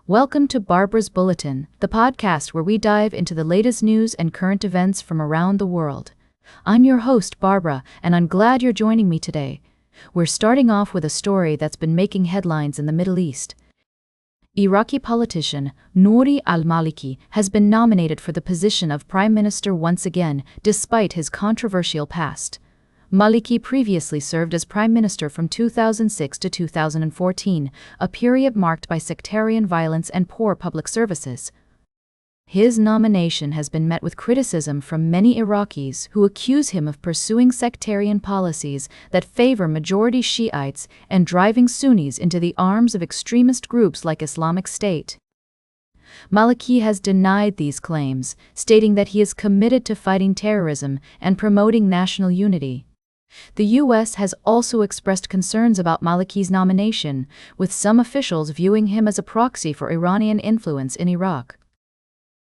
Welcome to Barbara's Bulletin, the podcast where we dive into the latest news and current events from around the world. I'm your host, Barbara, and I'm glad you're joining me today. We're starting off with a story that's been making headlines in the Middle East. Iraqi politician Nouri al-Maliki has been nominated for the position of Prime Minister once again, despite his controversial past. Maliki previously served as Prime Minister from 2006 to 2014, a period marked by sectarian violence and poor public services. His nomination has been met with criticism from many Iraqis who accuse him of pursuing sectarian policies that favor majority Shiites and driving Sunnis into the arms of extremist groups like Islamic State. Maliki has denied these claims, stating that he is committed to fighting terrorism and promoting national unity. The U.S. has also expressed concerns about Maliki's nomination, with some officials viewing him as a proxy for Iranian influence in Iraq.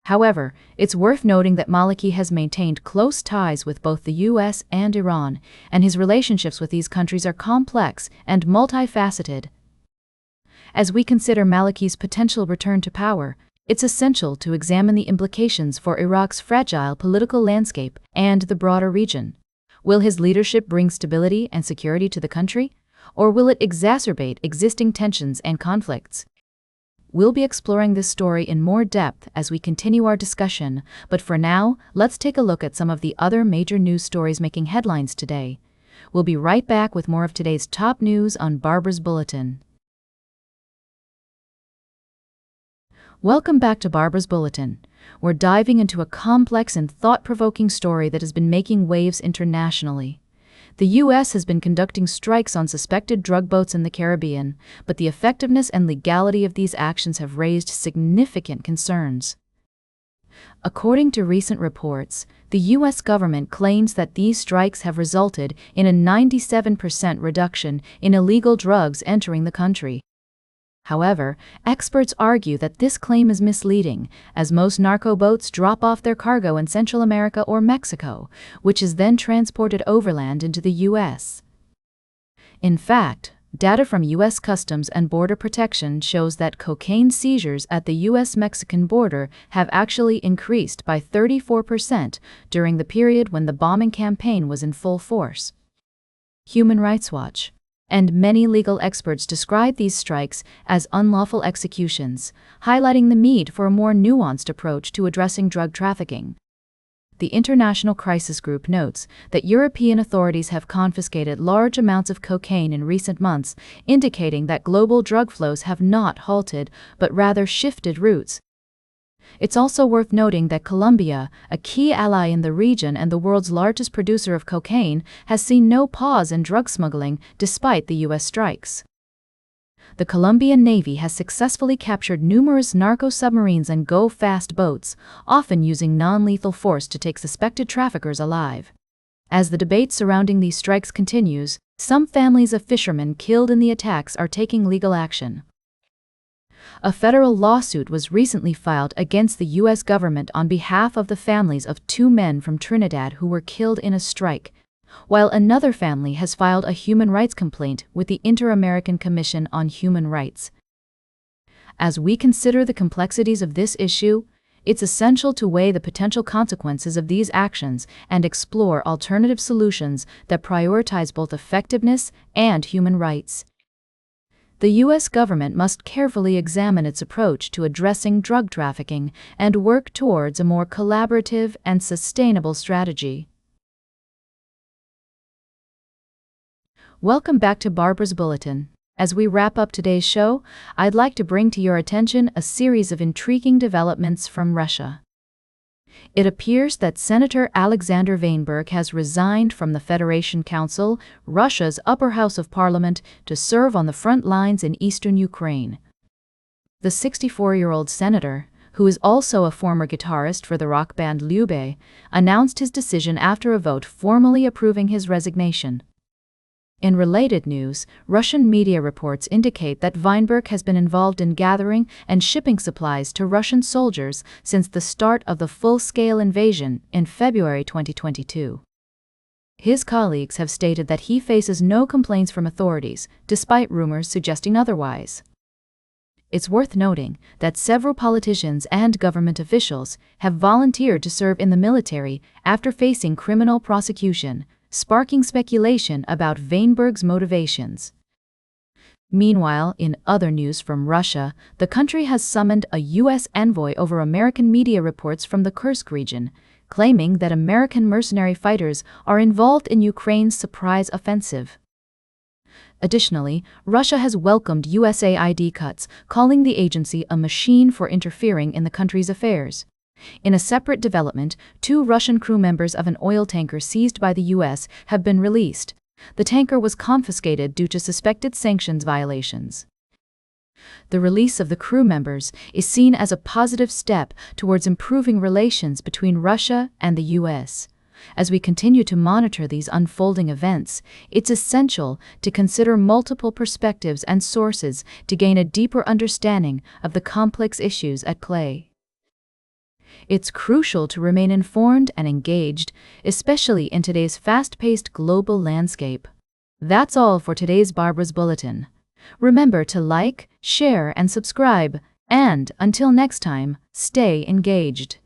However, it's worth noting that Maliki has maintained close ties with both the U.S. and Iran, and his relationships with these countries are complex and multifaceted. As we consider Maliki's potential return to power, it's essential to examine the implications for Iraq's fragile political landscape and the broader region. Will his leadership bring stability and security to the country, or will it exacerbate existing tensions and conflicts? We'll be exploring this story in more depth as we continue our discussion, but for now, let's take a look at some of the other major news stories making headlines today. We'll be right back with more of today's top news on Barbara's Bulletin. Welcome back to Barbara's Bulletin. We're diving into a complex and thought-provoking story that has been making waves internationally. The U.S. has been conducting strikes on suspected drug boats in the Caribbean, but the effectiveness and legality of these actions have raised significant concerns. According to recent reports, the U.S. government claims that these strikes have resulted in a 97% reduction in illegal drugs entering the country. However, experts argue that this claim is misleading, as most narco boats drop off their cargo in Central America or Mexico, which is then transported overland into the U.S. In fact, data from U.S. Customs and Border Protection shows that cocaine seizures at the U.S.-Mexican border have actually increased by 34% during the period when the bombing campaign was in full force. Human Rights Watch and many legal experts describe these strikes as unlawful executions, highlighting the need for a more nuanced approach to addressing drug trafficking. The International Crisis Group notes that European authorities have confiscated large amounts of cocaine in recent months, indicating that global drug flows have not halted, but rather shifted routes. It's also worth noting that Colombia, a key ally in the region and the world's largest producer of cocaine, has seen no pause in drug smuggling despite the U.S. strikes. The Colombian Navy has successfully captured numerous narco submarines and go-fast boats, often using non-lethal force to take suspected traffickers alive. As the debate surrounding these strikes continues, some families of fishermen killed in the attacks are taking legal action. A federal lawsuit was recently filed against the U.S. government on behalf of the families of two men from Trinidad who were killed in a strike, while another family has filed a human rights complaint with the Inter-American Commission on Human Rights. As we consider the complexities of this issue, it's essential to weigh the potential consequences of these actions and explore alternative solutions that prioritize both effectiveness and human rights. The U.S. government must carefully examine its approach to addressing drug trafficking and work towards a more collaborative and sustainable strategy. Welcome back to Barbara's Bulletin. As we wrap up today's show, I'd like to bring to your attention a series of intriguing developments from Russia. It appears that Senator Alexander Weinberg has resigned from the Federation Council, Russia's upper house of parliament, to serve on the front lines in eastern Ukraine. The 64-year-old senator, who is also a former guitarist for the rock band Lyubey, announced his decision after a vote formally approving his resignation. In related news, Russian media reports indicate that Weinberg has been involved in gathering and shipping supplies to Russian soldiers since the start of the full-scale invasion in February 2022. His colleagues have stated that he faces no complaints from authorities, despite rumors suggesting otherwise. It's worth noting that several politicians and government officials have volunteered to serve in the military after facing criminal prosecution, sparking speculation about Weinberg's motivations. Meanwhile, in other news from Russia, the country has summoned a U.S. envoy over American media reports from the Kursk region, claiming that American mercenary fighters are involved in Ukraine's surprise offensive. Additionally, Russia has welcomed USAID cuts, calling the agency a machine for interfering in the country's affairs. In a separate development, 2 Russian crew members of an oil tanker seized by the U.S. have been released. The tanker was confiscated due to suspected sanctions violations. The release of the crew members is seen as a positive step towards improving relations between Russia and the U.S. As we continue to monitor these unfolding events, it's essential to consider multiple perspectives and sources to gain a deeper understanding of the complex issues at play. It's crucial to remain informed and engaged, especially in today's fast-paced global landscape. That's all for today's Barbara's Bulletin. Remember to like, share, and subscribe, and until next time, stay engaged.